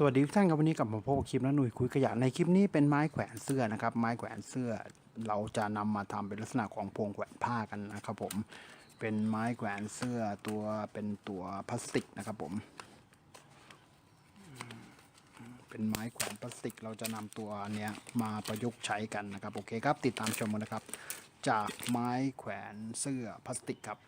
สวัสดีทุกท่านครับวันนี้กลับมาพบกับคลิปนะหนุ่ยคุยขยะในคลิปนี้เป็นไม้แขวนเสื้อนะครับไม้แขวนเสื้อเราจะนำมาทำเป็นลักษณะของพวงแขวนผ้ากันนะครับผมเป็นไม้แขวนเสื้อเป็นตัวพลาสติกนะครับผมเป็นไม้แขวนพลาสติกเราจะนำตัวเนี้ยมาประยุกต์ใช้กันนะครับโอเคครับติดตามชมกันนะครับจากไม้แขวนเสื้อพลาสติกครับ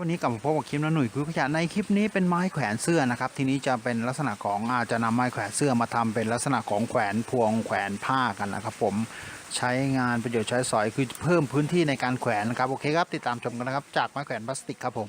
วันนี้กลับมาพบกับคลิปนะหนุ่ยคุยขยะในคลิปนี้เป็นไม้แขวนเสื้อนะครับทีนี้จะเป็นลักษณะของจะนำไม้แขวนเสื้อมาทำเป็นลักษณะของแขวนพวงแขวนผ้ากันนะครับผมใช้งานประโยชน์ใช้สอยคือเพิ่มพื้นที่ในการแขวนนะครับโอเคครับติดตามชมกันนะครับจากไม้แขวนพลาสติกครับผม